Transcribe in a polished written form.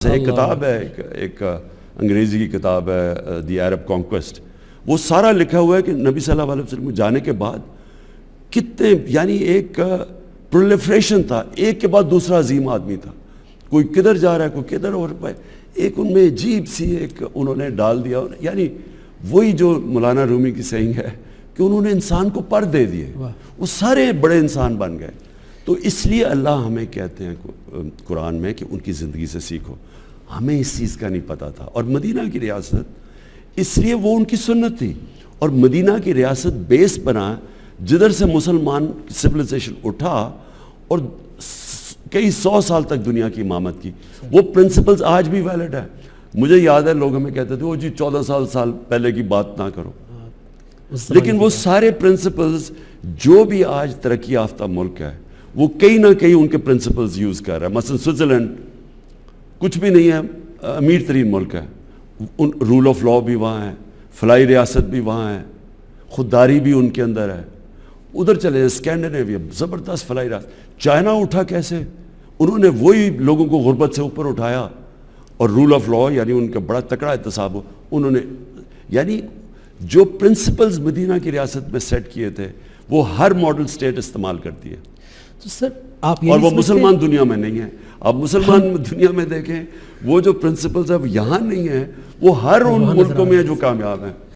ایک کتاب ہے ایک انگریزی کی کتاب ہے دی عرب کانکویسٹ. وہ سارا لکھا ہوا ہے کہ نبی صلی اللہ علیہ وسلم جانے کے بعد کتنے یعنی ایک پرولیفریشن تھا, ایک کے بعد دوسرا عظیم آدمی تھا, کوئی کدھر جا رہا ہے کوئی کدھر, اور ایک ان میں عجیب سی ایک انہوں نے ڈال دیا. یعنی وہی جو مولانا رومی کی سینگ ہے کہ انہوں نے انسان کو پر دے دیے, وہ سارے بڑے انسان بن گئے. تو اس لیے اللہ ہمیں کہتے ہیں قرآن میں کہ ان کی زندگی سے سیکھو. ہمیں اس چیز کا نہیں پتہ تھا. اور مدینہ کی ریاست اس لیے وہ ان کی سنت تھی, اور مدینہ کی ریاست بیس بنا جدھر سے مسلمان سویلائزیشن اٹھا اور کئی 100 سال تک دنیا کی امامت کی. وہ پرنسپلز آج بھی ویلڈ ہے. مجھے یاد ہے لوگ ہمیں کہتے تھے وہ جی 14 سال پہلے کی بات نہ کرو, لیکن وہ سارے پرنسپلز جو بھی آج ترقی یافتہ ملک ہے وہ کہیں نہ کہیں ان کے پرنسپلز یوز کر رہا ہے. مثلا سوئٹزرلینڈ کچھ بھی نہیں ہے, امیر ترین ملک ہے, رول آف لا بھی وہاں ہے, فلائی ریاست بھی وہاں ہے, خودداری بھی ان کے اندر ہے. ادھر چلے جائیں اسکینڈینیویا, زبردست فلائی ریاست. چائنا اٹھا کیسے؟ انہوں نے وہی لوگوں کو غربت سے اوپر اٹھایا, اور رول آف لا یعنی ان کا بڑا تکڑا احتساب ہو. انہوں نے یعنی جو پرنسپلز مدینہ کی ریاست میں سیٹ کیے تھے وہ ہر ماڈل سٹیٹ استعمال کرتی ہے. تو سر آپ اور وہ مسلمان دنیا میں نہیں ہے. آپ مسلمان دنیا میں دیکھیں وہ جو پرنسپلز ہیں وہ یہاں نہیں ہیں, وہ ہر ان ملکوں میں جو کامیاب ہیں.